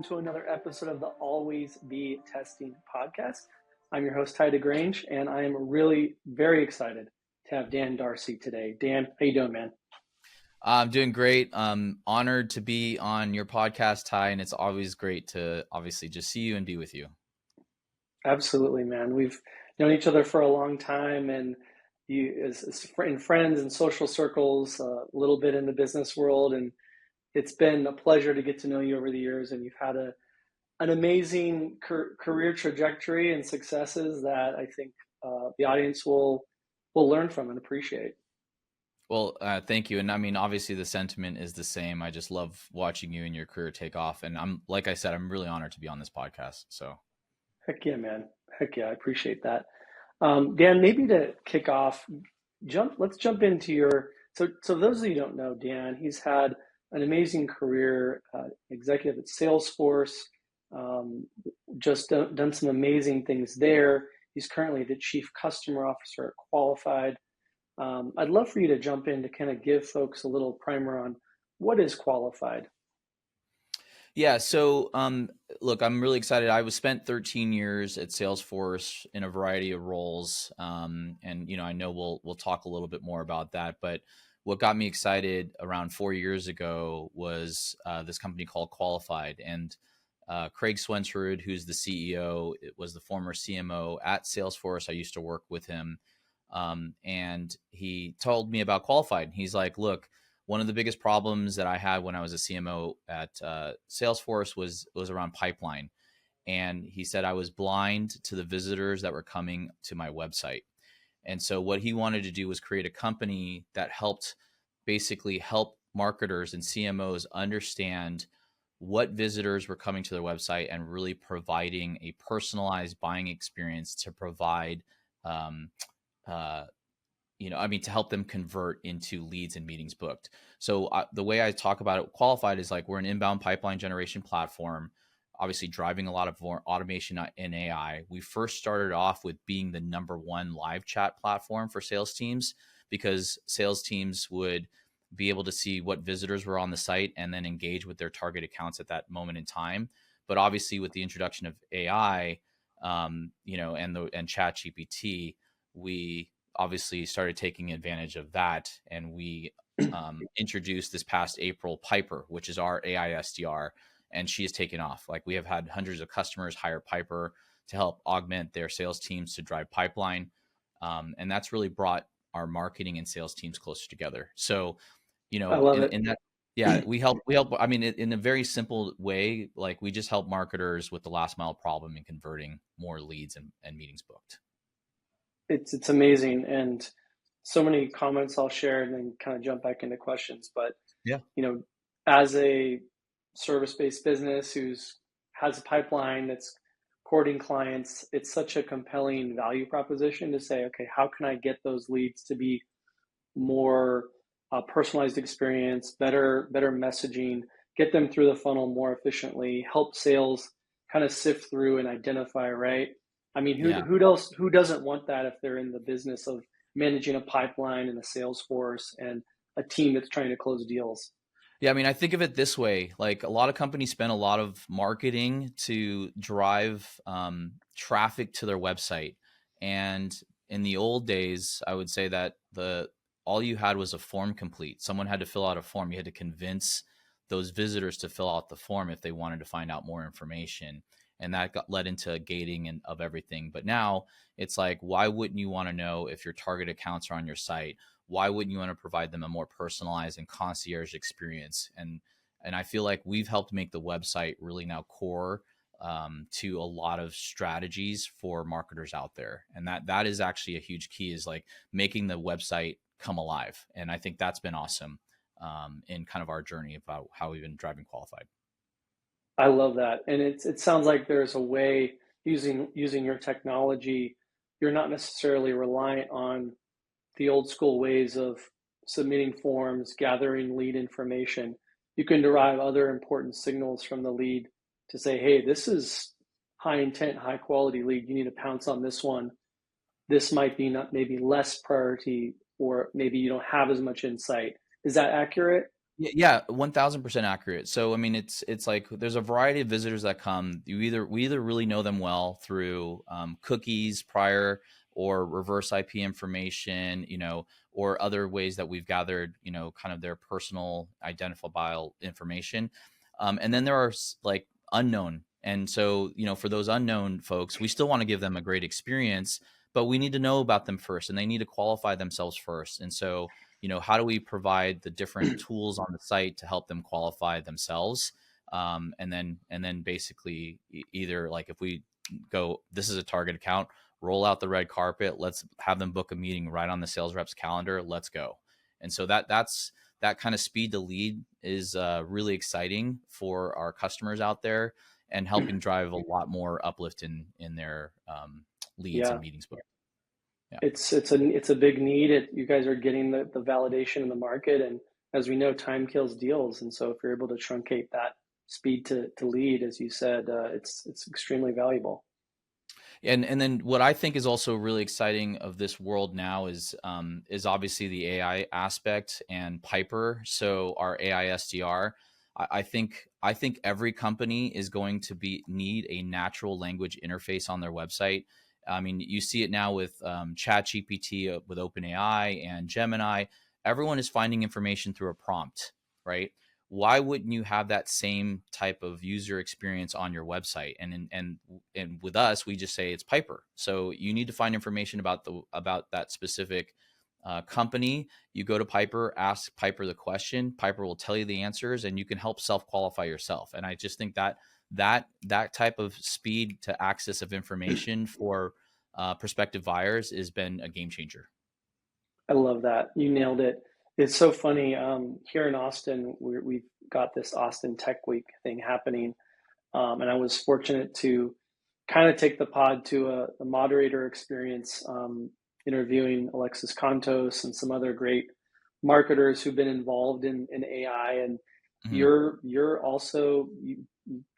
welcome to another episode of the Always Be Testing podcast. I'm your host, Tye DeGrange, and I am really very excited to have Dan Darcy today. Dan, how you doing, man? I'm doing great. I'm honored to be on your podcast, Tye, and it's always great to obviously just see you and be with you. Absolutely, man. We've known each other for a long time, and you as in friends and social circles, a little bit in the business world, and it's been a pleasure to get to know you over the years, and you've had an amazing career trajectory and successes that I think the audience will learn from and appreciate. Well, thank you. And I mean, obviously the sentiment is the same. I just love watching you and your career take off. And like I said, I'm really honored to be on this podcast. So Heck yeah, man. Heck yeah, I appreciate that. Dan, maybe to kick off, let's jump into so those of you who don't know Dan, he's had an amazing career, executive at Salesforce, just done some amazing things there. He's currently the Chief Customer Officer at Qualified. I'd love for you to jump in to kind of give folks a little primer on what is Qualified. yeah, so look, I'm really excited. I was spent 13 years at Salesforce in a variety of roles, and I know we'll talk a little bit more about that. But what got me excited around 4 years ago was this company called Qualified, and Craig Swensrud, who's the CEO, was the former CMO at Salesforce. I used to work with him, and he told me about Qualified. He's like, look, one of the biggest problems that I had when I was a CMO at Salesforce was around pipeline. And he said I was blind to the visitors that were coming to my website. And so what he wanted to do was create a company that basically help marketers and CMOs understand what visitors were coming to their website and really providing a personalized buying experience to provide to help them convert into leads and meetings booked. So the way I talk about it, Qualified, is like we're an inbound pipeline generation platform, obviously driving a lot of more automation in AI. We first started off with being the number one live chat platform for sales teams, because sales teams would be able to see what visitors were on the site and then engage with their target accounts at that moment in time. But obviously with the introduction of AI, and ChatGPT, we obviously started taking advantage of that, and we introduced this past April Piper, which is our AI SDR, and she has taken off. Like, we have had hundreds of customers hire Piper to help augment their sales teams to drive pipeline, and that's really brought our marketing and sales teams closer together. So, I love it. in that, yeah, we help. I mean, in a very simple way, like we just help marketers with the last mile problem and converting more leads and meetings booked. It's amazing, and so many comments I'll share and then kind of jump back into questions. But yeah, as a service-based business has a pipeline that's courting clients, it's such a compelling value proposition to say, okay, how can I get those leads to be more personalized experience, better messaging, get them through the funnel more efficiently, help sales kind of sift through and identify, right? I mean, who doesn't want that if they're in the business of managing a pipeline and a sales force and a team that's trying to close deals? Yeah, I mean, I think of it this way. Like, a lot of companies spend a lot of marketing to drive traffic to their website. And in the old days, I would say that all you had was a form complete. Someone had to fill out a form. You had to convince those visitors to fill out the form if they wanted to find out more information. And that led into gating of everything. But now it's like, why wouldn't you want to know if your target accounts are on your site? Why wouldn't you want to provide them a more personalized and concierge experience? And I feel like we've helped make the website really now core to a lot of strategies for marketers out there. And that is actually a huge key, is like making the website come alive. And I think that's been awesome in kind of our journey about how we've been driving Qualified. I love that. And it sounds like there's a way, using your technology, you're not necessarily reliant on the old school ways of submitting forms, gathering lead information. You can derive other important signals from the lead to say, hey, this is high intent, high quality lead. You need to pounce on this one. This might be maybe less priority, or maybe you don't have as much insight. Is that accurate? Yeah, 1000% accurate. So I mean, it's like there's a variety of visitors that come. We either really know them well through cookies prior, or reverse IP information, or other ways that we've gathered, kind of their personal identifiable information. And then there are like unknown. And so, for those unknown folks, we still want to give them a great experience, but we need to know about them first, and they need to qualify themselves first. And so, how do we provide the different tools on the site to help them qualify themselves? And then basically either like if we go, this is a target account, roll out the red carpet, let's have them book a meeting right on the sales rep's calendar, let's go. And so that kind of speed to lead is really exciting for our customers out there, and helping drive a lot more uplift in their leads and Yeah, meetings booked. Yeah. it's a big need. You guys are getting the validation in the market, and as we know, time kills deals. And so if you're able to truncate that speed to lead, as you said, it's extremely valuable. And then what I think is also really exciting of this world now is obviously the AI aspect and Piper. So our AI SDR, I think every company is going to need a natural language interface on their website. I mean, you see it now with ChatGPT, with OpenAI and Gemini. Everyone is finding information through a prompt, right? Why wouldn't you have that same type of user experience on your website? And with us, we just say it's Piper. So you need to find information about that specific company. You go to Piper, ask Piper the question. Piper will tell you the answers, and you can help self qualify yourself. And I just think that type of speed to access of information for prospective buyers has been a game changer. I love that. You nailed it. It's so funny. Here in Austin, we've got this Austin Tech Week thing happening, and I was fortunate to kind of take the pod to a moderator experience, interviewing Alexis Contos and some other great marketers who've been involved in AI. And Mhm. you're also, you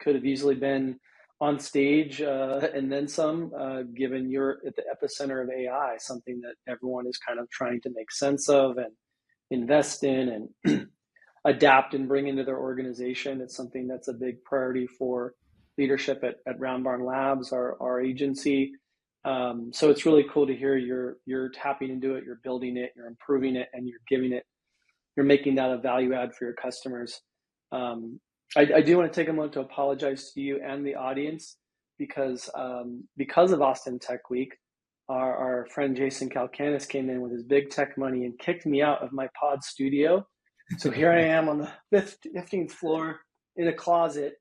could have easily been on stage, and then some, given you're at the epicenter of AI, something that everyone is kind of trying to make sense of and invest in and adapt and bring into their organization. It's something that's a big priority for leadership at Roundbarnlabs, our agency. So it's really cool to hear you're tapping into it, you're building it, you're improving it, and you're making that a value add for your customers. Um, I do want to take a moment to apologize to you and the audience because of Austin Tech Week. Our friend Jason Calcanis came in with his big tech money and kicked me out of my pod studio. So here I am on the 15th floor in a closet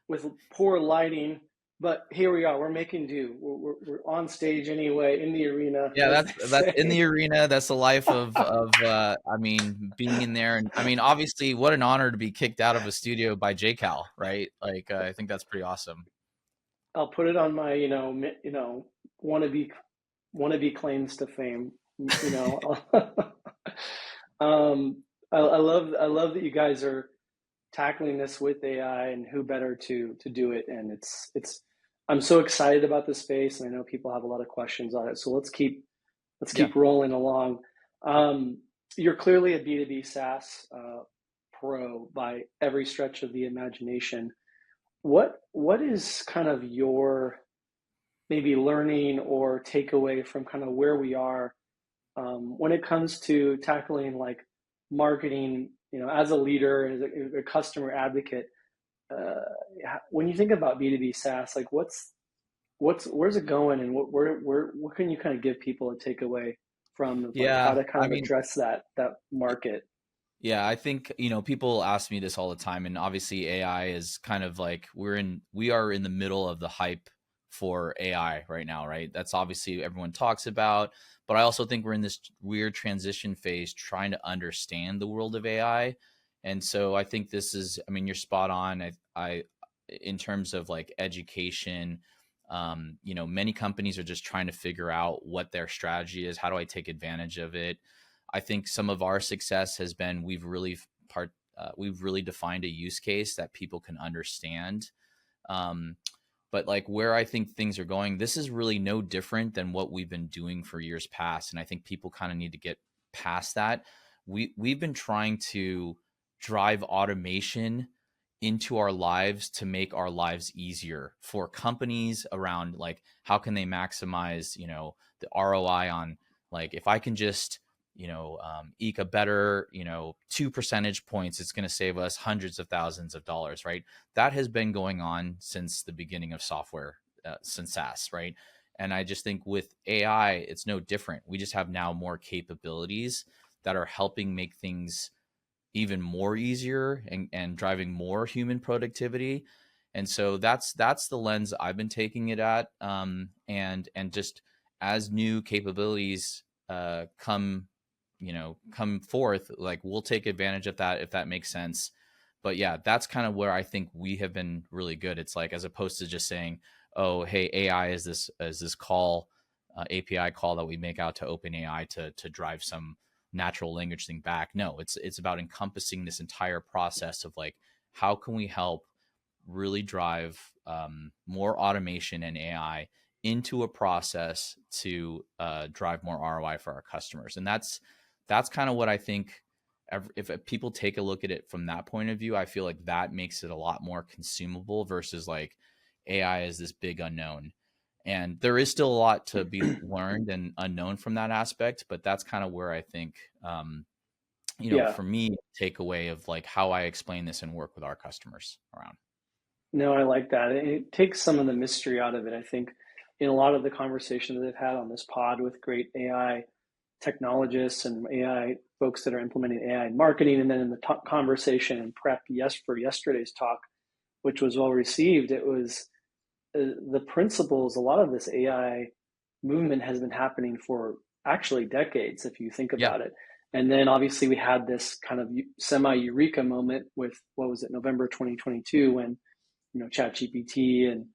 with poor lighting, but here we are. We're making do. We're on stage anyway in the arena, Yeah, as that's they that's in say. the arena. That's the life of I mean, being in there. And I mean, obviously, what an honor to be kicked out of a studio by JCal, right? Like, I think that's pretty awesome. I'll put it on my wannabe wannabe claims to fame. um, I love that you guys are tackling this with AI, and who better to do it. And it's I'm so excited about the space, and I know people have a lot of questions on it. So let's Yeah. keep rolling along. Um, you're clearly a B2B SaaS pro by every stretch of the imagination. What is kind of your maybe learning or takeaway from kind of where we are, when it comes to tackling like marketing, as a leader and as a customer advocate, uh, when you think about B2B SaaS, like where's it going, and what can you kind of give people a takeaway from, of like how Yeah. to kind I of mean, address that market? yeah, I think, people ask me this all the time, and obviously AI is kind of like we are in the middle of the hype for AI right now, right? That's obviously everyone talks about, but I also think we're in this weird transition phase trying to understand the world of AI. And so I think I mean, you're spot on. I in terms of like education, many companies are just trying to figure out what their strategy is. How do I take advantage of it? I think some of our success has been we've really defined a use case that people can understand. Um, but like where I think things are going, this is really no different than what we've been doing for years past, and I think people kind of need to get past that. We've been trying to drive automation into our lives to make our lives easier for companies around, like, how can they maximize, the ROI on, like, if I can just, eke a better, 2 percentage points, it's going to save us hundreds of thousands of dollars, right? That has been going on since the beginning of software, since SaaS, right? And I just think with AI, it's no different. We just have now more capabilities that are helping make things even more easier, and driving more human productivity. And so that's the lens I've been taking it at. And just as new capabilities come forth, like, we'll take advantage of that if that makes sense. But yeah, that's kind of where I think we have been really good. It's like, as opposed to just saying, oh, hey, AI is this call, API call that we make out to OpenAI to drive some natural language thing back. No, it's about encompassing this entire process of, like, how can we help really drive more automation and AI into a process to drive more ROI for our customers. And that's kind of what I think. If people take a look at it from that point of view, I feel like that makes it a lot more consumable versus, like, AI is this big unknown. And there is still a lot to be learned and unknown from that aspect, but that's kind of where I think, Yeah. for me, takeaway of, like, how I explain this and work with our customers around. No, I like that. It takes some of the mystery out of it. I think in a lot of the conversations that I've had on this pod with great AI technologists and AI folks that are implementing AI in marketing, and then in the conversation and prep for yesterday's talk, which was well received, it was the principles. A lot of this AI movement has been happening for actually decades, if you think Yeah. about it. And then obviously we had this kind of semi eureka moment with, what was it, November 2022, when Chat GPT and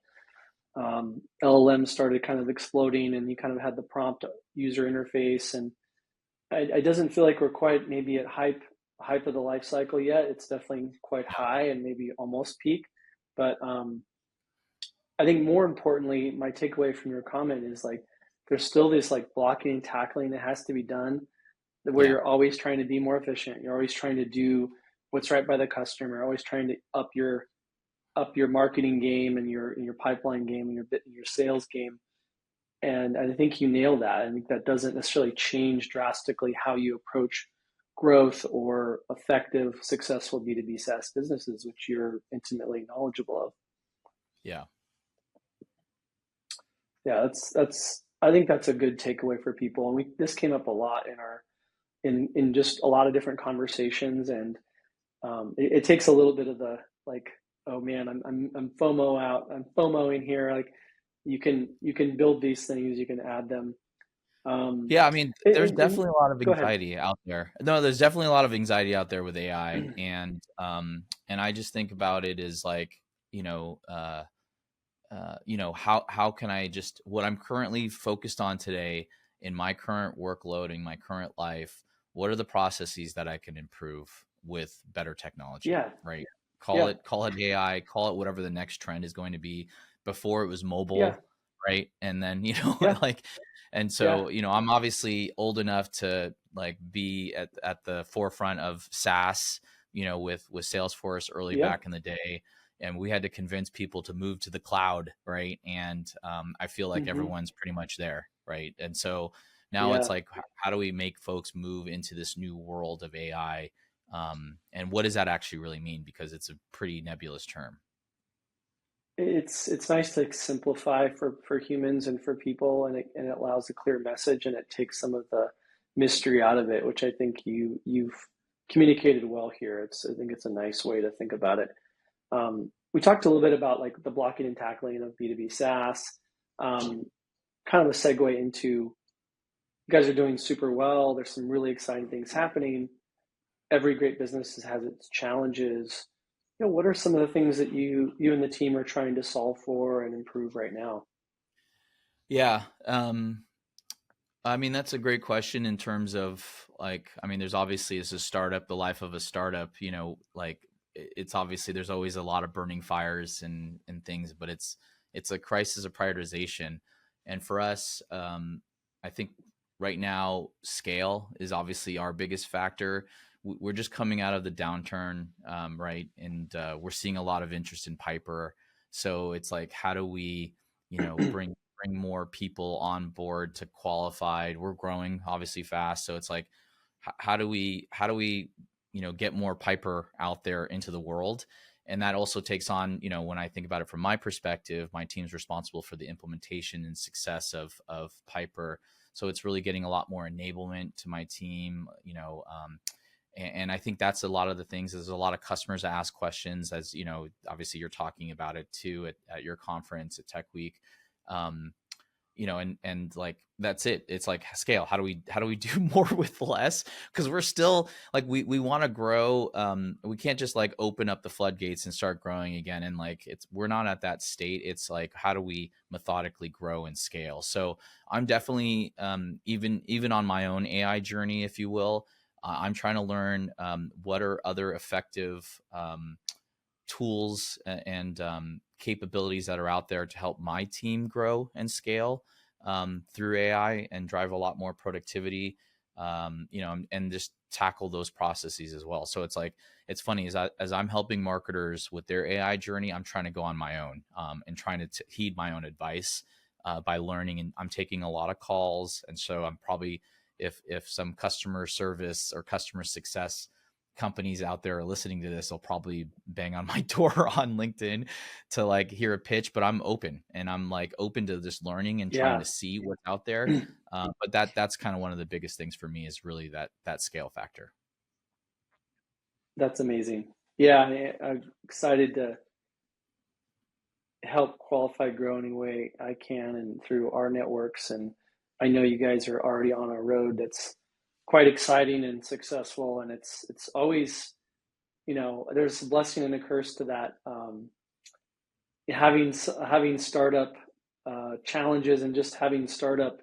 LLM started kind of exploding, and you kind of had the prompt user interface. And it doesn't feel like we're quite maybe at hype of the life cycle yet. It's definitely quite high and maybe almost peak. But I think more importantly, my takeaway from your comment is, like, there's still this, like, blocking and tackling that has to be done, where Yeah. you're always trying to be more efficient. You're always trying to do what's right by the customer. Always trying to up your marketing game and your pipeline game and your sales game. And I think you nailed that. I think that doesn't necessarily change drastically how you approach growth or effective, successful B2B SaaS businesses, which you're intimately knowledgeable of. Yeah. Yeah, that's I think that's a good takeaway for people. And this came up a lot in just a lot of different conversations. And it takes a little bit of the, like, oh man, I'm FOMO out. I'm FOMOing here. Like, you can build these things, you can add them. Um, Yeah, I mean, there's and definitely a lot of go ahead. anxiety out there. No, there's definitely a lot of anxiety out there with AI, and I just think about it as, like, you know, uh, how can I just, what I'm currently focused on today in my current workload, in my current life, what are the processes that I can improve with better technology, Yeah, right? yeah, Call it AI, call it whatever the next trend is going to be. Before it was yeah, mobile, right? And then, yeah, like, and yeah, so, I'm obviously old enough to, like, be at the forefront of SaaS, with Salesforce early yeah. back in the day, and we had to convince people to move to the cloud, right? And I feel like Hmm. everyone's pretty much there, right? And so now it's Yeah. like, how do we make folks move into this new world of AI? And what does that actually really mean? Because it's a pretty nebulous term. It's nice to simplify for humans and for people, and it allows a clear message, and it takes some of the mystery out of it, which I think you've communicated well here. I think it's a nice way to think about it. We talked a little bit about, like, the blocking and tackling of B2B SaaS. Um, Kind of a segue into, you guys are doing super well. There's some really exciting things happening. Every great business has its challenges. What are some of the things that you and the team are trying to solve for and improve right now? Yeah. I mean, that's a great question in terms of, like, I mean, there's obviously, as a startup, the life of a startup, like, it's obviously, there's always a lot of burning fires and things, but it's a crisis of prioritization. And for us, I think right now, scale is obviously our biggest factor. we're just coming out of the downturn, right? And we're seeing a lot of interest in Piper. So it's like, how do we, bring more people on board to qualified? We're growing obviously fast, so it's like, how do we get more Piper out there into the world? And that also takes on, when I think about it from my perspective, my team's responsible for the implementation and success of Piper. So it's really getting a lot more enablement to my team, and I think that's a lot of the things. There's a lot of customers that ask questions, as obviously you're talking about it too at your conference at Tech Week. Um, and like, that's it. It's like, scale. How do we do more with less? Because we're still like, we want to grow. We can't just like open up the floodgates and start growing again. And like, we're not at that state. It's like, how do we methodically grow and scale? So I'm definitely, even on my own AI journey, if you will, I'm trying to learn what are other effective tools and capabilities that are out there to help my team grow and scale through AI and drive a lot more productivity, and just tackle those processes as well. So it's like, it's funny, as I'm helping marketers with their AI journey, I'm trying to go on my own and trying to heed my own advice by learning. And I'm taking a lot of calls. And so I'm probably, if some customer service or customer success companies out there are listening to this, they'll probably bang on my door on LinkedIn to like hear a pitch, but I'm open, and I'm like open to just learning and trying Yeah, to see what's out there. But that's kind of one of the biggest things for me, is really that scale factor. that's amazing. Yeah, I'm excited to help qualify grow any way I can and through our networks. And I know you guys are already on a road that's quite exciting and successful. And it's always, there's a blessing and a curse to that. Having startup challenges and just having startup,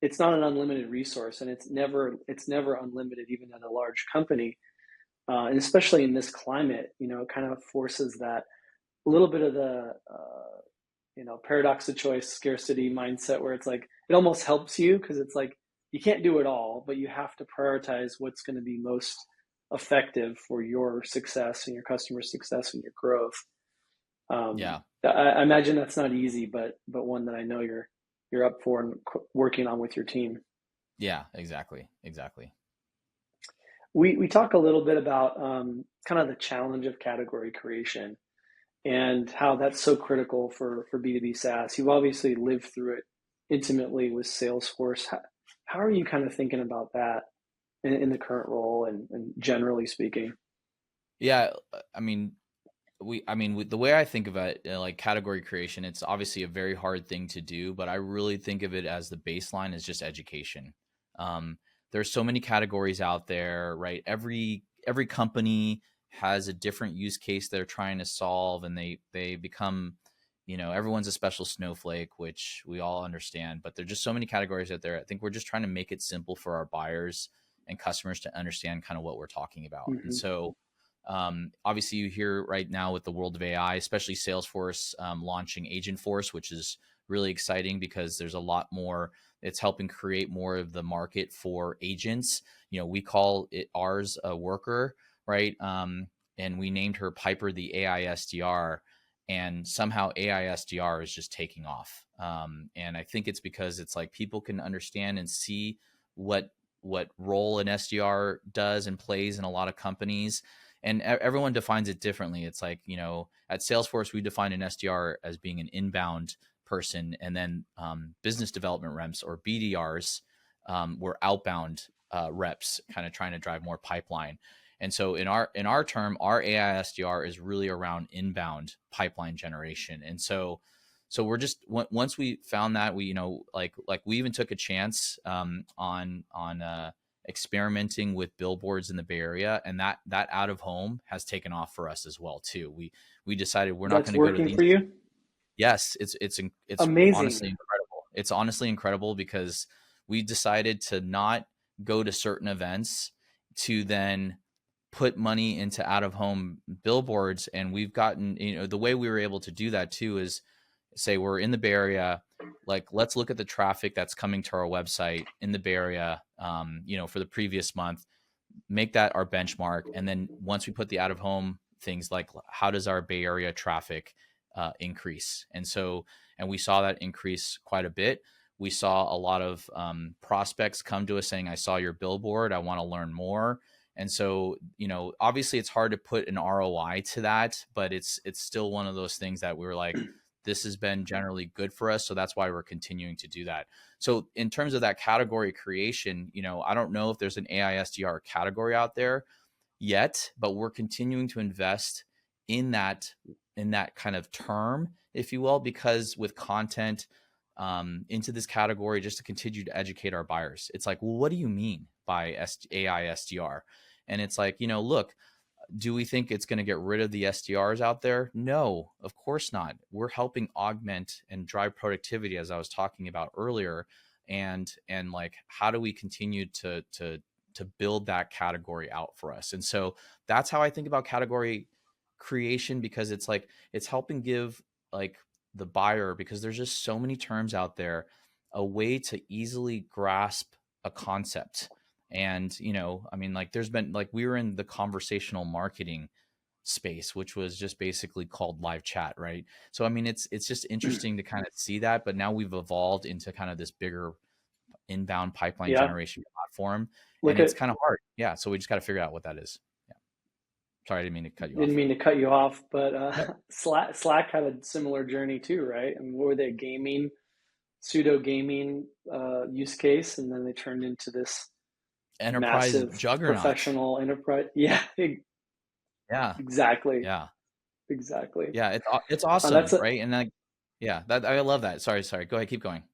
it's not an unlimited resource, and it's never unlimited, even at a large company. And especially in this climate, it kind of forces that a little bit of the paradox of choice, scarcity mindset, where it's like it almost helps you, because it's like you can't do it all, but you have to prioritize what's going to be most effective for your success and your customer success and your growth. Yeah. I imagine that's not easy, but one that I know you're up for and working on with your team. Yeah, exactly. We talk a little bit about kind of the challenge of category creation and how that's so critical for B2B SaaS. You've obviously lived through it intimately with Salesforce. How are you kind of thinking about that in the current role and generally speaking? Yeah. With the way I think of it, like category creation, it's obviously a very hard thing to do, but I really think of it as the baseline is just education. There's so many categories out there, right? Every company has a different use case they're trying to solve, and they become, everyone's a special snowflake, which we all understand. But there's just so many categories out there. I think we're just trying to make it simple for our buyers and customers to understand kind of what we're talking about. And Mm-hmm. so obviously, you hear right now with the world of AI, especially Salesforce launching Agentforce, which is really exciting because there's a lot more. It's helping create more of the market for agents. We call it ours a worker, right? And we named her Piper the AI SDR, and somehow AI SDR is just taking off. And I think it's because it's like people can understand and see what role an SDR does and plays in a lot of companies, and everyone defines it differently. It's like, at Salesforce, we define an SDR as being an inbound person, and then business development reps, or BDRs, were outbound reps, kind of trying to drive more pipeline. And so in our term, our AI SDR is really around inbound pipeline generation. And so we're just, once we found that, we like we even took a chance on experimenting with billboards in the Bay Area, and that out of home has taken off for us as well too. We decided we're not That's going to go to working these. for you? Yes, it's honestly Amazing. incredible. It's honestly incredible because we decided to not go to certain events to then put money into out of home billboards. And we've gotten, the way we were able to do that too is say we're in the Bay Area, like let's look at the traffic that's coming to our website in the Bay Area, for the previous month. make that our benchmark. And then once we put the out of home things, like how does our Bay Area traffic increase? And we saw that increase quite a bit. We saw a lot of prospects come to us saying, I saw your billboard, I want to learn more. And so, obviously it's hard to put an ROI to that, but it's still one of those things that we were like, this has been generally good for us. So that's why we're continuing to do that. So in terms of that category creation, I don't know if there's an AI SDR category out there yet, but we're continuing to invest in that kind of term, if you will, because with content into this category, just to continue to educate our buyers. It's like, well, what do you mean by AI SDR? And it's like, look, do we think it's going to get rid of the SDRs out there? No, of course not. We're helping augment and drive productivity, as I was talking about earlier. And like, how do we continue to build that category out for us? And so that's how I think about category creation, because it's like, it's helping give like the buyer, because there's just so many terms out there, a way to easily grasp a concept. And, like there's been, like, we were in the conversational marketing space, which was just basically called live chat. Right. So, it's just interesting to kind of see that, but now we've evolved into kind of this bigger inbound pipeline Yeah. generation platform. Look And it's at kind of hard. Yeah. So we just got to figure out what that is. Yeah. Sorry, I didn't mean to cut you Didn't off. mean to cut you off, but Yep. Slack had a similar journey too, right? I mean, what were they, pseudo gaming use case, and then they turned into this Enterprise massive juggernaut. professional enterprise. Yeah, Yeah. exactly, Yeah. exactly. Yeah. It's That's awesome. a Right. And like, yeah, I love that. Sorry. Go ahead. Keep going.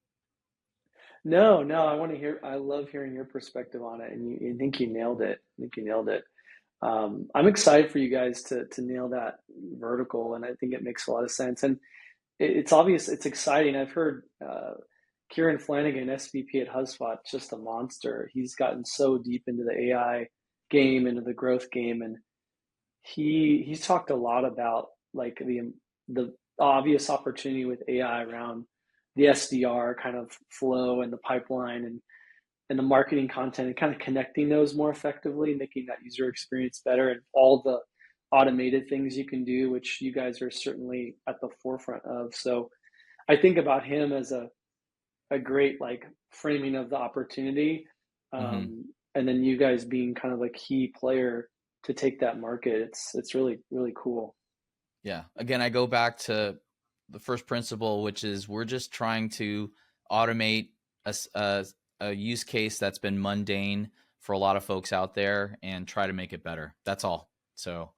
no, no. I want to hear. I love hearing your perspective on it, and you think you nailed it. I think you nailed it. I'm excited for you guys to nail that vertical, and I think it makes a lot of sense. And it's obvious, it's exciting. I've heard Kieran Flanagan, SVP at HubSpot, just a monster. He's gotten so deep into the AI game, into the growth game, and he's talked a lot about like the obvious opportunity with AI around the SDR kind of flow and the pipeline and the marketing content and kind of connecting those more effectively, making that user experience better, and all the automated things you can do, which you guys are certainly at the forefront of. So I think about him as a great like framing of the opportunity. Mm-hmm. And then you guys being kind of a key player to take that market. It's really, really cool. Yeah. Again, I go back to the first principle, which is we're just trying to automate a use case that's been mundane for a lot of folks out there and try to make it better. That's all. So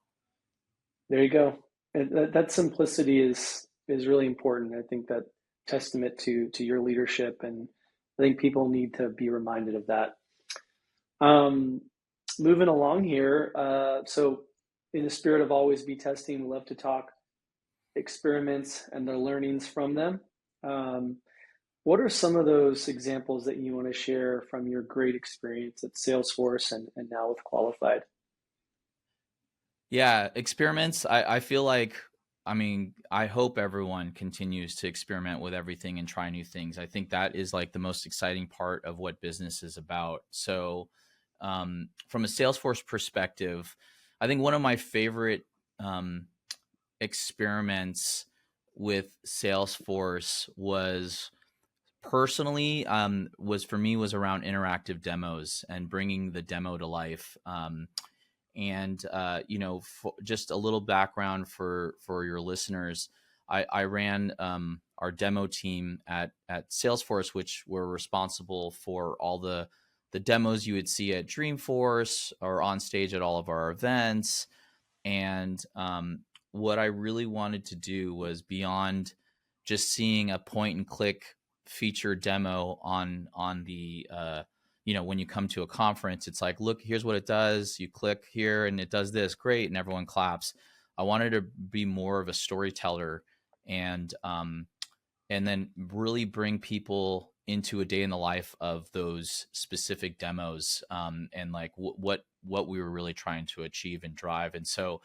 There you go. And that simplicity is really important. I think that testament to your leadership, and I think people need to be reminded of that. Um, moving along here, so in the spirit of always be testing, we love to talk experiments and the learnings from them. Um, what are some of those examples that you want to share from your great experience at Salesforce and now with Qualified? yeah, experiments. I feel like, I hope everyone continues to experiment with everything and try new things. I think that is like the most exciting part of what business is about. So, from a Salesforce perspective, I think one of my favorite experiments with Salesforce was personally was around interactive demos and bringing the demo to life. And just a little background for your listeners. I ran our demo team at Salesforce, which were responsible for all the demos you would see at Dreamforce or on stage at all of our events. And what I really wanted to do was, beyond just seeing a point and click feature demo on the when you come to a conference, it's like, look, here's what it does. You click here and it does this, great, and everyone claps. I wanted to be more of a storyteller, and then really bring people into a day in the life of those specific demos, and like what we were really trying to achieve and drive. And so,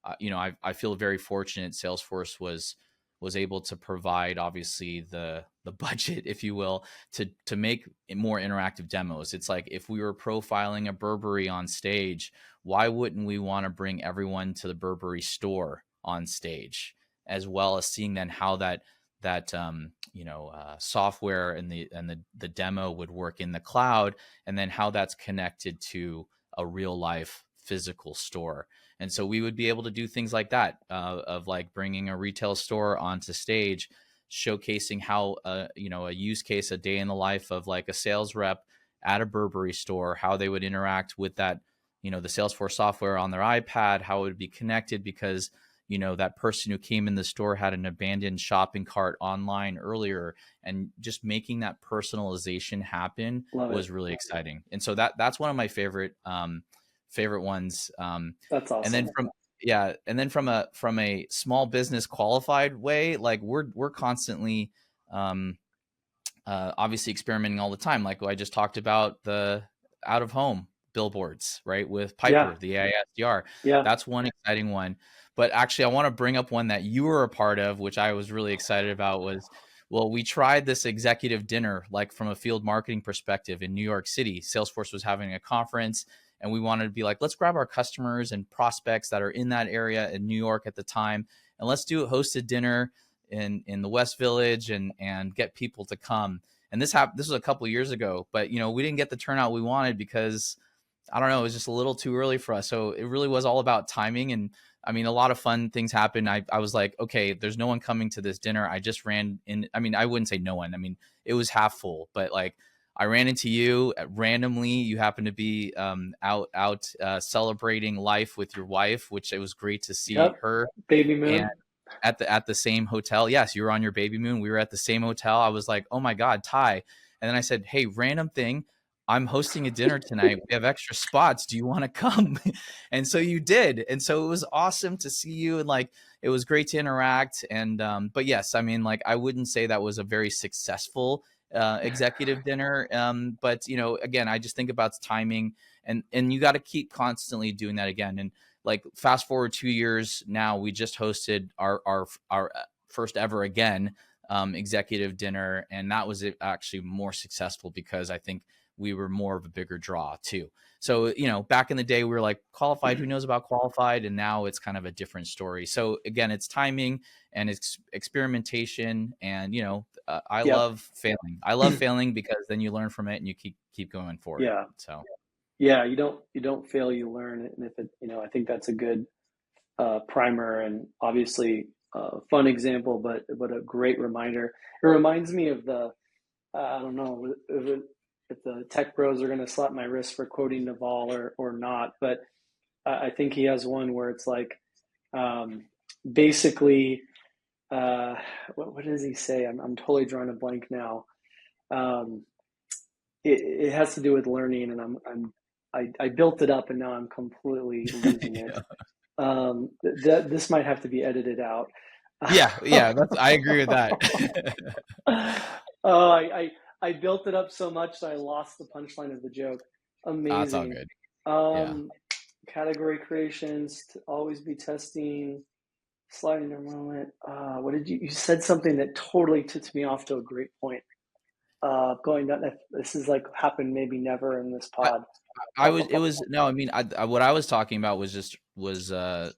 I feel very fortunate. Salesforce was was able to provide obviously the budget, if you will, to make more interactive demos. It's like if we were profiling a Burberry on stage, why wouldn't we want to bring everyone to the Burberry store on stage, as well as seeing then how that software and the demo would work in the cloud, and then how that's connected to a real life physical store. And so we would be able to do things like that, of like bringing a retail store onto stage, showcasing how a use case, a day in the life of like a sales rep at a Burberry store, how they would interact with that, the Salesforce software on their iPad, how it would be connected, because that person who came in the store had an abandoned shopping cart online earlier, and just making that personalization happen Love it. was really exciting. And so that's one of my favorite ones. That's And then awesome. from a small business qualified way, like we're constantly obviously experimenting all the time. Like I just talked about the out of home billboards, right? With Yeah. Piper, the AI SDR. Yeah. That's one exciting one. But actually, I want to bring up one that you were a part of, which I was really excited about. Well, we tried this executive dinner, like from a field marketing perspective in New York City. Salesforce was having a conference, and we wanted to be like, let's grab our customers and prospects that are in that area in New York at the time, and let's do a hosted dinner in the West Village, and get people to come. And this was a couple of years ago, but we didn't get the turnout we wanted because I don't know, it was just a little too early for us. So it really was all about timing. And I mean, a lot of fun things happened. I was like, okay, there's no one coming to this dinner. I just ran in. I mean, I wouldn't say no one. I mean, it was half full, but like I ran into you randomly. You happened to be out celebrating life with your wife, which it was great to see Yep. her. Baby And moon. at the same hotel. Yes, you were on your baby moon. We were at the same hotel. I was like, oh my God, Tye. And then I said, hey, random thing, I'm hosting a dinner tonight. We have extra spots. Do you want to come? And so you did. And so it was awesome to see you, and like it was great to interact. And but yes, I mean, like I wouldn't say that was a very successful executive dinner. But again, I just think about timing, and you got to keep constantly doing that again. And like fast forward 2 years now, we just hosted our first ever again executive dinner, and that was actually more successful because I think we were more of a bigger draw too. So back in the day we were like qualified, who knows about qualified, and now it's kind of a different story. So again, it's timing and it's experimentation, and I Yep. love failing because then you learn from it and you keep going forward. Yeah. So Yeah. You don't fail, you learn. And if it, I think that's a good primer, and obviously a fun example, but a great reminder. It reminds me of the I don't know if the tech bros are going to slap my wrist for quoting Naval or not, but I think he has one where it's like um, basically what does he say? I'm totally drawing a blank now. Um, it has to do with learning, and I built it up, and now I'm completely losing it. This might have to be edited out. yeah, I agree with that. Oh, I built it up so much that I lost the punchline of the joke. That's all Amazing. good. Yeah. Um, Category creations to always be testing, sliding a moment. What did you said something that totally tipped me off to a great point. Going down. This is like happened maybe never in this I, pod. I was, it was, no, I mean, what I was talking about was just the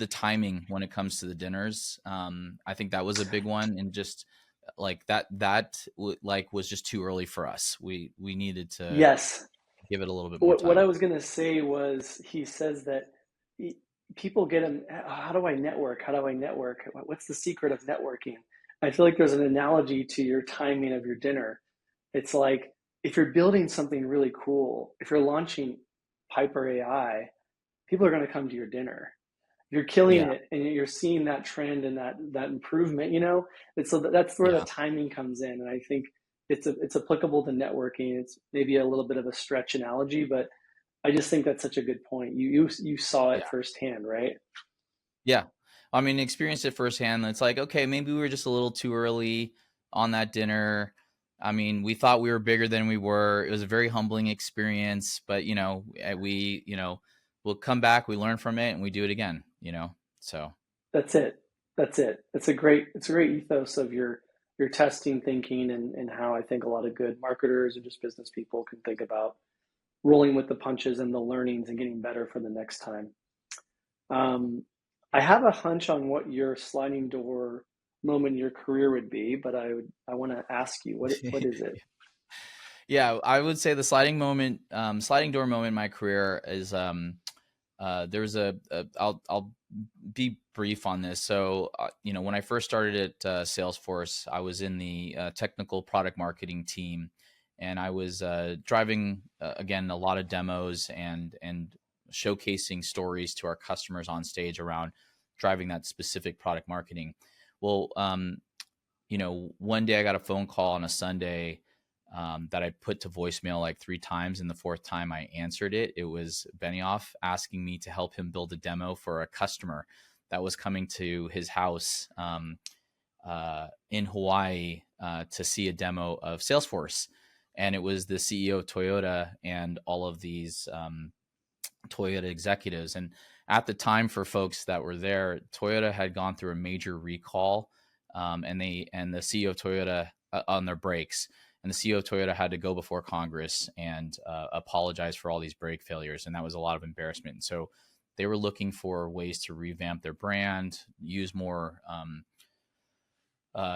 timing when it comes to the dinners. I think that was a big one, and just like like was just too early for us. We needed to Yes. give it a little bit more What I time. was gonna say was he says that people get him. How do I network? How do I network? What's the secret of networking? I feel like there's an analogy to your timing of your dinner. It's like if you're building something really cool, if you're launching Piper AI, people are going to come to your dinner. You're killing Yeah. it, and you're seeing that trend and that improvement. And so that's where the Yeah. timing comes in. And I think it's applicable to networking. It's maybe a little bit of a stretch analogy, but I just think that's such a good point. You saw Yeah. it firsthand, right? Yeah. I mean, experienced it firsthand. It's like, okay, maybe we were just a little too early on that dinner. I mean, we thought we were bigger than we were. It was a very humbling experience, but we'll come back, we learn from it, and we do it again. So That's it. That's it. It's a great ethos of your testing thinking and how I think a lot of good marketers and just business people can think about rolling with the punches and the learnings and getting better for the next time. Um, I have a hunch on what your sliding door moment in your career would be, but I want to ask you what is it? Yeah, I would say the sliding door moment in my career is there's I'll be brief on this. So when I first started at Salesforce, I was in the technical product marketing team, and I was driving again a lot of demos and showcasing stories to our customers on stage around driving that specific product marketing. Well, one day I got a phone call on a Sunday that I put to voicemail like 3 times. And the fourth time I answered it, it was Benioff asking me to help him build a demo for a customer that was coming to his house in Hawaii to see a demo of Salesforce. And it was the CEO of Toyota and all of these Toyota executives. And at the time, for folks that were there, Toyota had gone through a major recall, and the CEO of Toyota on their brakes, and the CEO of Toyota had to go before Congress and apologize for all these brake failures, and that was a lot of embarrassment. And so they were looking for ways to revamp their brand, use more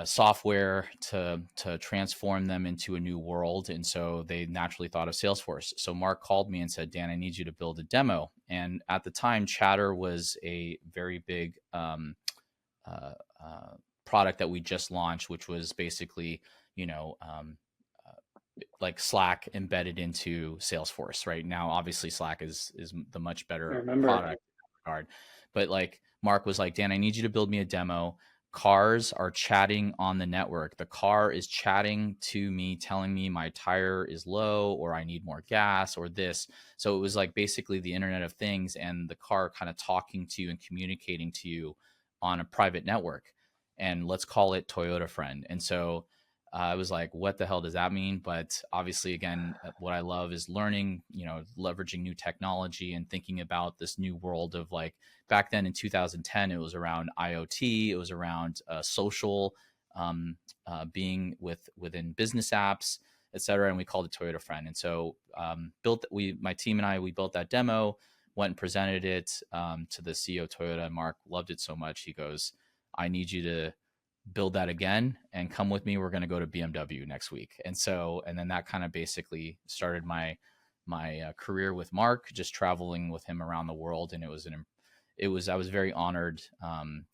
software to transform them into a new world. And so they naturally thought of Salesforce. So Mark called me and said, Dan, I need you to build a demo. And at the time, Chatter was a very big uh, product that we just launched, which was basically, like Slack embedded into Salesforce. Right now, obviously Slack is the much I better remember. product in that regard. But like Mark was like, Dan, I need you to build me a demo. Cars are chatting on the network. The car is chatting to me, telling me my tire is low or I need more gas or this. So it was like basically the Internet of Things and the car kind of talking to you and communicating to you on a private network. And let's call it Toyota Friend. And so I was like, what the hell does that mean? But obviously, again, what I love is learning, leveraging new technology and thinking about this new world of like back then in 2010, it was around IoT, it was around social being within business apps, et cetera. And we called it Toyota Friend. And so my team and I, we built that demo, went and presented it to the CEO of Toyota. And Mark loved it so much. He goes, I need you to build that again and come with me. We're going to go to BMW next week. And then that kind of basically started my career with Mark, just traveling with him around the world. And I was very honored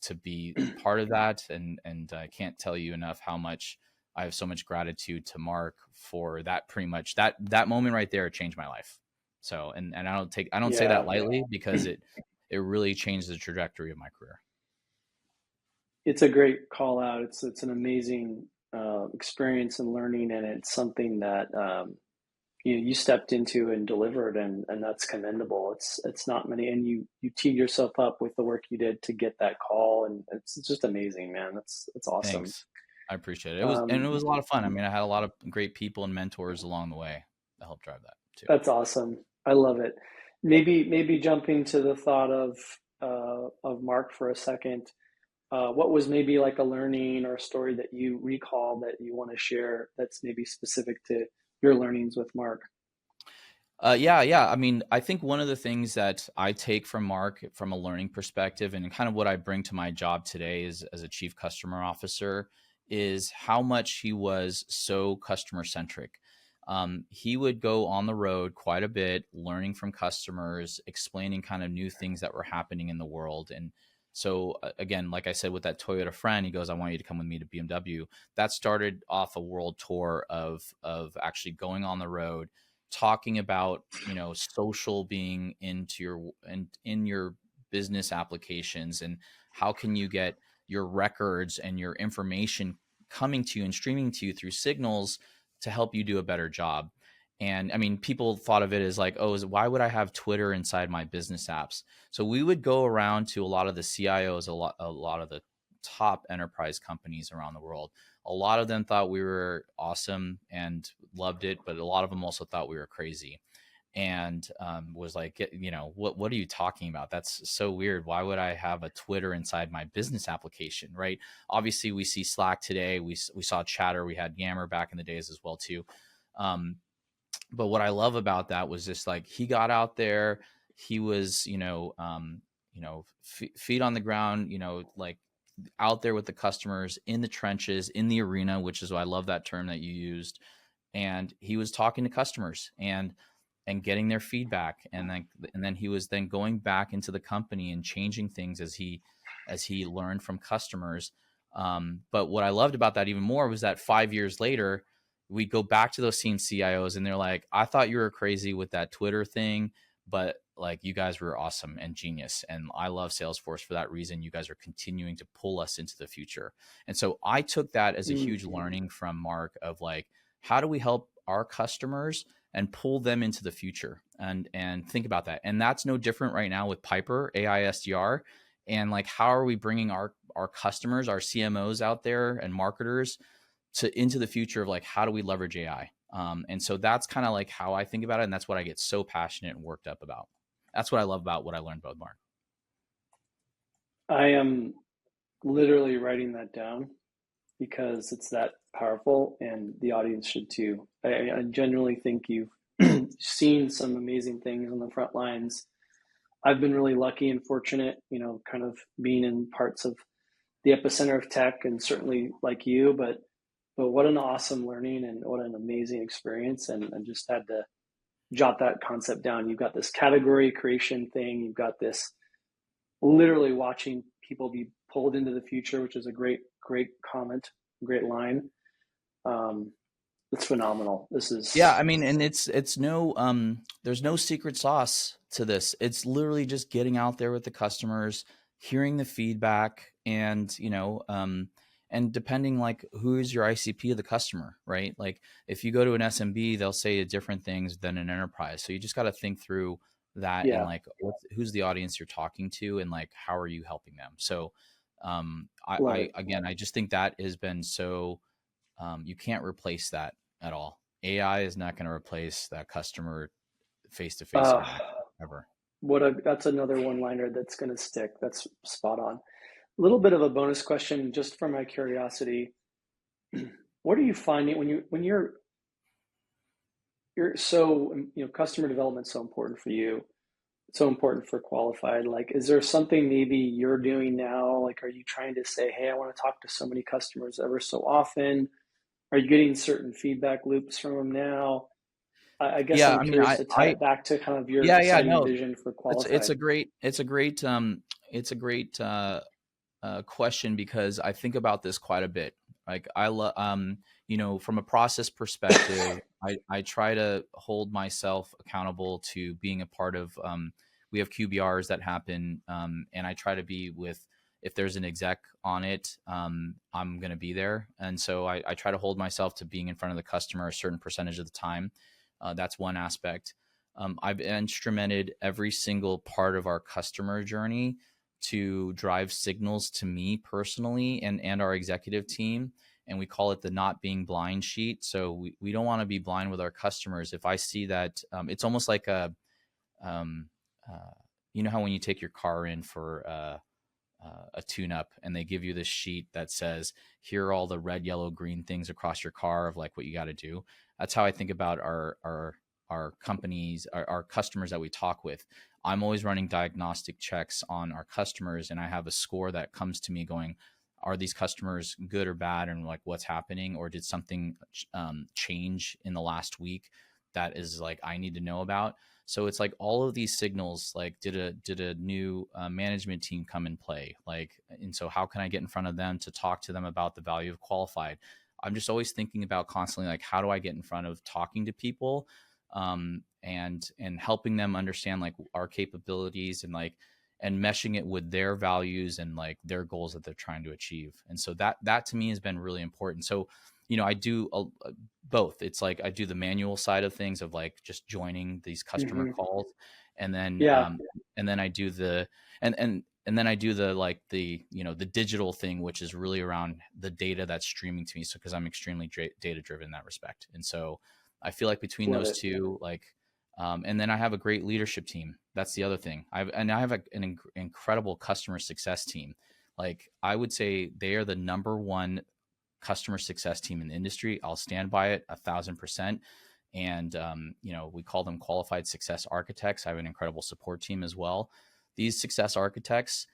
to be part of that. And I can't tell you enough how much I have so much gratitude to Mark for that. Pretty much that moment right there changed my life. So, and I don't say that Yeah, lightly because it really changed the trajectory of my career. it's a great call out. It's an amazing experience and learning, and it's something that you stepped into and delivered, and that's commendable. It's not many, and you teed yourself up with the work you did to get that call, and it's just amazing, man. That's awesome. Thanks. I appreciate it. It Um, was a lot of fun. I mean, I had a lot of great people and mentors along the way that helped drive that too. that's awesome. I love it. Maybe jumping to the thought of Mark for a second. What was maybe like a learning or a story that you recall that you want to share that's maybe specific to your learnings with Mark? Yeah. I mean, I think one of the things that I take from Mark from a learning perspective and kind of what I bring to my job today is as a chief customer officer is how much he was so customer centric. He would go on the road quite a bit, learning from customers, explaining kind of new things that were happening in the world. And so, again, like I said, with that Toyota friend, he goes, "I want you to come with me to BMW." That started off a world tour of actually going on the road, talking about social being in your business applications, and how can you get your records and your information coming to you and streaming to you through signals to help you do a better job. And I mean, people thought of it as like, oh, why would I have Twitter inside my business apps? So we would go around to a lot of the CIOs, a lot of the top enterprise companies around the world. A lot of them thought we were awesome and loved it, but a lot of them also thought we were crazy. and was like, what are you talking about? That's so weird. Why would I have a Twitter inside my business application, right? Obviously, we see Slack today. We saw Chatter. We had Yammer back in the days as well too. Um, but what I love about that was just like he got out there. He was, feet on the ground, like out there with the customers in the trenches, in the arena, which is why I love that term that you used. And he was talking to customers and getting their feedback, and then he was then going back into the company and changing things as he learned from customers. But what I loved about that even more was that 5 years later, we go back to those same CIOs and they're like, I thought you were crazy with that Twitter thing, but like you guys were awesome and genius. And I love Salesforce for that reason. You guys are continuing to pull us into the future. And so I took that as a huge learning from Mark of like, how do we help our customers and pull them into the future, and think about that. And that's no different right now with Piper AI SDR. And like, how are we bringing our customers, our CMOs out there and marketers into the future of like, how do we leverage AI? And so that's kind of like how I think about it. And that's what I get so passionate and worked up about. That's what I love about what I learned about Mark. I am literally writing that down because it's that powerful, and the audience should too. I genuinely think you've seen some amazing things on the front lines. I've been really lucky and fortunate, kind of being in parts of the epicenter of tech, and certainly like you, but what an awesome learning and what an amazing experience. And I just had to jot that concept down. You've got this category creation thing. You've got this literally watching people be pulled into the future, which is a great comment, great line. It's phenomenal. This is, yeah. I mean, and it's no, there's no secret sauce to this. It's literally just getting out there with the customers, hearing the feedback, and and depending like who is your ICP of the customer, right? Like if you go to an SMB, they'll say different things than an enterprise. So you just got to think through that, and yeah, like who's the audience you're talking to, and like how are you helping them. So love it. I just think that has been so, you can't replace that at all. AI is not going to replace that customer face to face Uh, interaction ever. that's another one liner that's going to stick. That's spot on. A little bit of a bonus question, just for my curiosity. What are you finding when you're so, customer development is so important for you, so important for Qualified. Like, is there something maybe you're doing now? Like, are you trying to say, hey, I want to talk to so many customers ever so often? Are you getting certain feedback loops from them now? I guess Yeah, I'm I mean, curious to tie I it back to kind of your yeah, exciting no, vision for it's Qualified. it's a great question, because I think about this quite a bit. Like I love, from a process perspective, I try to hold myself accountable to being a part of, we have QBRs that happen. And I try to be with, if there's an exec on it, I'm going to be there. And so I try to hold myself to being in front of the customer a certain percentage of the time. That's one aspect. I've instrumented every single part of our customer journey to drive signals to me personally and our executive team. And we call it the not being blind sheet. So we don't want to be blind with our customers. If I see that, it's almost like um, how when you take your car in for a tune-up and they give you this sheet that says, here are all the red, yellow, green things across your car of like what you got to do. That's how I think about our companies, our customers that we talk with. I'm always running diagnostic checks on our customers, and I have a score that comes to me going, are these customers good or bad, and like what's happening, or did something change in the last week that is like I need to know about. So it's like all of these signals, like did a new management team come in play, like, and so how can I get in front of them to talk to them about the value of Qualified. I'm just always thinking about constantly, like, how do I get in front of talking to people, and helping them understand like our capabilities, and like, and meshing it with their values and like their goals that they're trying to achieve. And so that to me has been really important. So, I do both. It's like I do the manual side of things of like just joining these customer calls, and then Yeah, I do the and then I do the like the the digital thing, which is really around the data that's streaming to me. So because I'm extremely data driven in that respect, and so I feel like between love those it. two, like And then I have a great leadership team. That's the other thing. I have an incredible customer success team. Like, I would say they are the number one customer success team in the industry. I'll stand by it 1,000%. And, we call them qualified success architects. I have an incredible support team as well. These success architects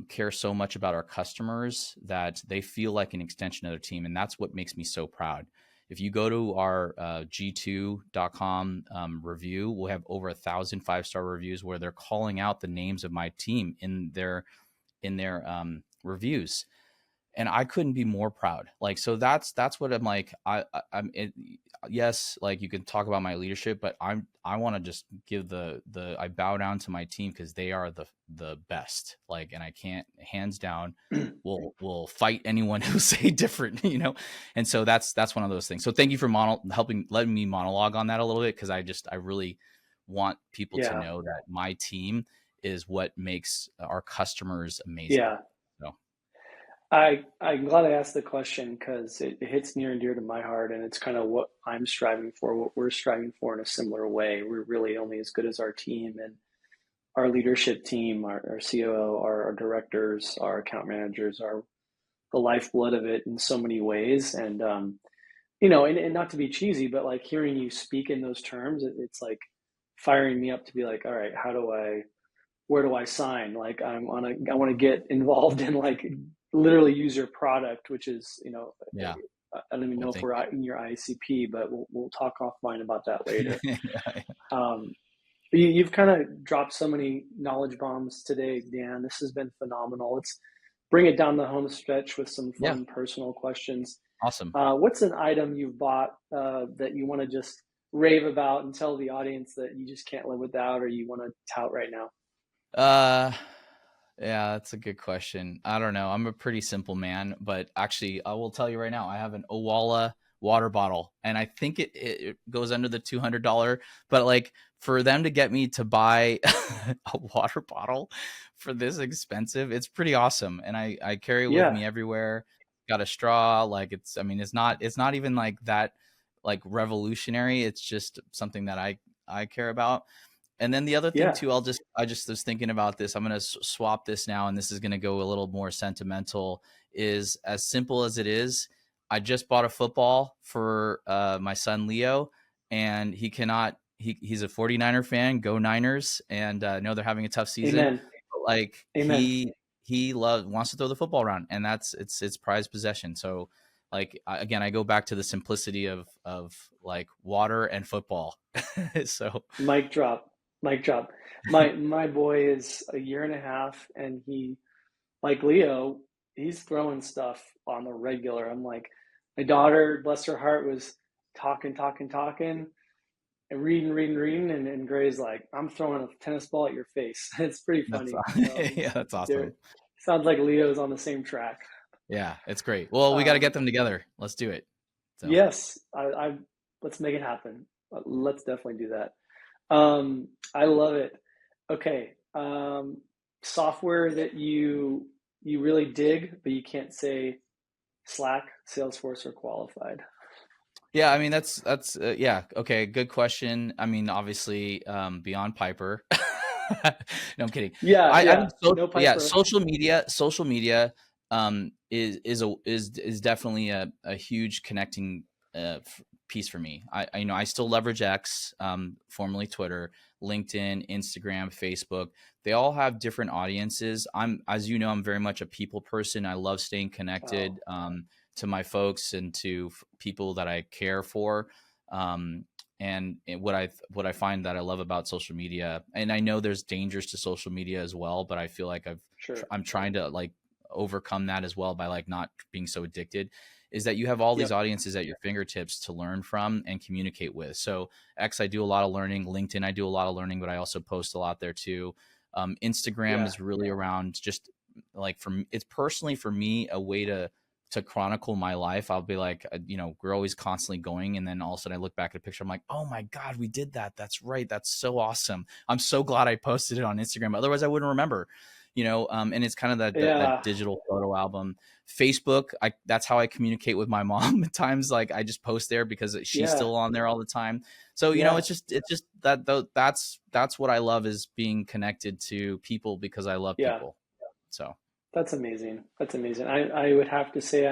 care so much about our customers that they feel like an extension of their team. And that's what makes me so proud. If you go to our g2.com review, we'll have over 1,000 5-star reviews where they're calling out the names of my team in their reviews. And I couldn't be more proud. Like, so that's what I'm like. Yes, like, you can talk about my leadership, but I want to just give I bow down to my team because they are the best. Like, and I can't, hands down, will fight anyone who say different, And so that's one of those things. So thank you for letting me monologue on that a little bit, because I really want people to know that my team is what makes our customers amazing. Yeah. I'm glad I asked the question, because it hits near and dear to my heart, and it's kind of what I'm striving for, what we're striving for in a similar way. We're really only as good as our team, and our leadership team, our COO, our directors, our account managers are the lifeblood of it in so many ways. And, and not to be cheesy, but like hearing you speak in those terms, it's like firing me up to be like, all right, where do I sign? Like, I want to get involved in, like, literally use your product, which is, I don't even know if we're in your ICP, but we'll talk offline about that later. You've kind of dropped so many knowledge bombs today, Dan. This has been phenomenal. Let's bring it down the home stretch with some fun personal questions. Awesome. What's an item you've bought that you want to just rave about and tell the audience that you just can't live without, or you want to tout right now? Yeah, that's a good question. I don't know. I'm a pretty simple man, but actually, I will tell you right now, I have an Owala water bottle, and I think it goes under the $200. But like, for them to get me to buy a water bottle for this expensive, it's pretty awesome. And I carry it with me everywhere. Got a straw. Like, it's not even like that, like, revolutionary. It's just something that I care about. And then the other thing too, I just was thinking about this. I'm going to swap this now, and this is going to go a little more sentimental. Is as simple as it is. I just bought a football for my son Leo, and he's a 49er fan. Go Niners! And know they're having a tough season. Amen. But like, Amen. he wants to throw the football around, and it's prized possession. So, like, again, I go back to the simplicity of like water and football. So mic drop. My boy is a year and a half, and he, like Leo, he's throwing stuff on the regular. I'm like, my daughter, bless her heart, was talking, and reading, and Gray's like, I'm throwing a tennis ball at your face. It's pretty funny. That's awesome. Sounds like Leo's on the same track. Yeah, it's great. Well, we got to get them together. Let's do it. So. Yes, let's make it happen. Let's definitely do that. I love it. Okay. Software that you really dig, but you can't say Slack, Salesforce, or Qualified. Yeah, I mean, that's yeah. Okay, good question. I mean, obviously, beyond Piper. No, I'm kidding. Social media is definitely a huge connecting piece for me. I still leverage X, formerly Twitter, LinkedIn, Instagram, Facebook. They all have different audiences. As you know, I'm very much a people person. I love staying connected to my folks and to people that I care for. And what I find that I love about social media, and I know there's dangers to social media as well, but I feel like I'm trying to like overcome that as well by like not being so addicted, is that you have all these audiences at your fingertips to learn from and communicate with. So X, I do a lot of learning. LinkedIn, I do a lot of learning, but I also post a lot there too. Instagram is really around just like, it's personally for me a way to chronicle my life. I'll be like, we're always constantly going. And then all of a sudden I look back at a picture. I'm like, oh my God, we did that. That's right. That's so awesome. I'm so glad I posted it on Instagram. Otherwise I wouldn't remember, and it's kind of that Yeah. digital photo album. Facebook, that's how I communicate with my mom at times. Like I just post there because she's Yeah. still on there all the time. So, Yeah. it's just that's what I love, is being connected to people because I love Yeah. people. So, That's amazing. That's amazing. I would have to say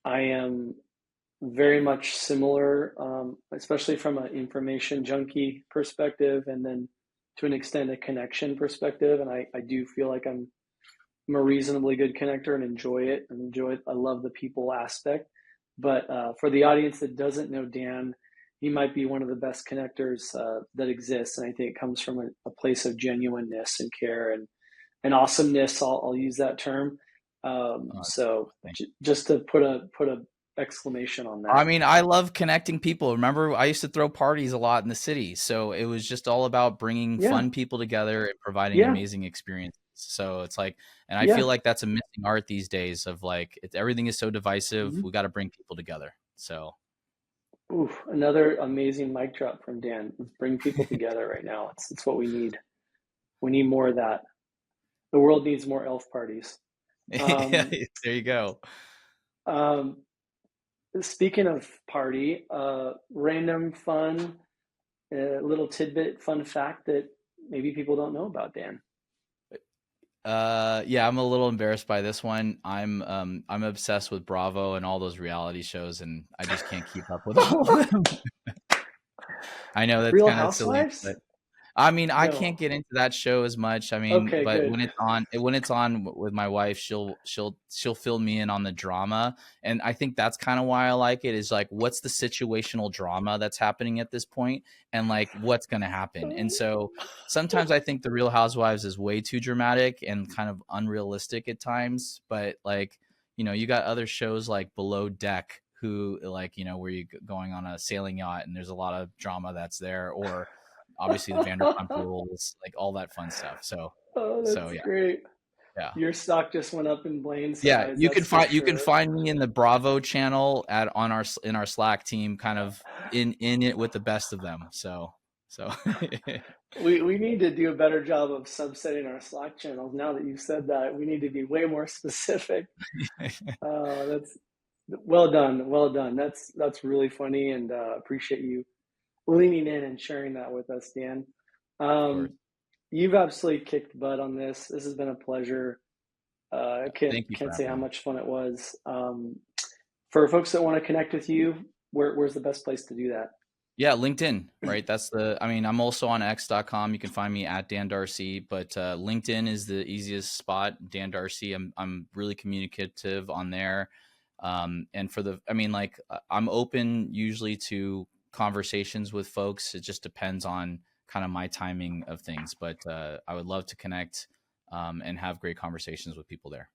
I am very much similar, especially from an information junkie perspective, and then to an extent a connection perspective. And I do feel like I'm a reasonably good connector and enjoy it. And enjoy it. I love the people aspect. But for the audience that doesn't know Dan, he might be one of the best connectors that exists. And I think it comes from a place of genuineness and care and awesomeness. I'll use that term. So thank just to put a exclamation on I that. mean, I love connecting people. Remember, I used to throw parties a lot in the city. So it was just all about bringing Yeah, fun people together and providing yeah, amazing experiences. So it's like, and I yeah. feel like that's a missing art these days, of like, everything is so divisive. Mm-hmm. We got to bring people together. So, Oof, another amazing mic drop from Dan. Let's bring people together right now. It's what we need. We need more of that. The world needs more elf parties. yeah, Um, there you go. um, Speaking of party, random fun, little tidbit, fun fact that maybe people don't know about Dan. Yeah, I'm a little embarrassed by this one. I'm obsessed with Bravo and all those reality shows, and I just can't keep up with all of them. I know that's Real kind of silly, Housewives? but I mean, I can't No. get into that show as much. I mean, Okay, but good. when it's on with my wife, she'll fill me in on the drama, and I think that's kind of why I like it. Is like, what's the situational drama that's happening at this point, and like what's going to happen. And so sometimes I think the Real Housewives is way too dramatic and kind of unrealistic at times. But like, you got other shows like Below Deck, who like, where you going on a sailing yacht and there's a lot of drama that's there, or obviously the Vanderpump Rules, like all that fun stuff. So, Oh, so that's yeah, great. yeah, Your stock just went up in Blaine's yeah. size, You can that's for find you can sure. find me in the Bravo channel in our Slack team, kind of in it with the best of them. So We need to do a better job of subsetting our Slack channels. Now that you've said that, we need to be way more specific. That's well done, well done. That's really funny, and appreciate you leaning in and sharing that with us, Dan. of course. You've absolutely kicked butt on this. This has been a pleasure. I can't Thank you for can't say having how me. much fun it was. For folks that want to connect with you, where's the best place to do that? Yeah, LinkedIn, right? I mean, I'm also on x.com. You can find me at Dan Darcy, but LinkedIn is the easiest spot. Dan Darcy. I'm really communicative on there. And I mean, like, I'm open usually to conversations with folks. It just depends on kind of my timing of things, but I would love to connect and have great conversations with people there.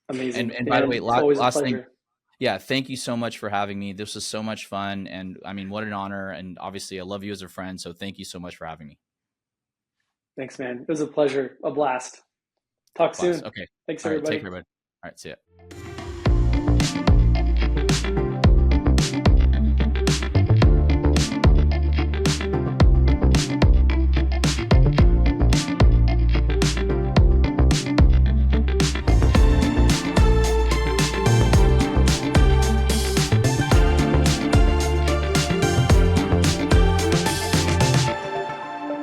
And Amazing, by the way, Dan. It's always a last thing, pleasure. yeah, thank you so much for having me. This was so much fun. And I mean, what an honor. And obviously, I love you as a friend. So thank you so much for having me. Thanks, man. It was a pleasure, a blast. Talk Class. soon. Okay. Thanks, All right. Take everybody. care, bud. All right. See ya.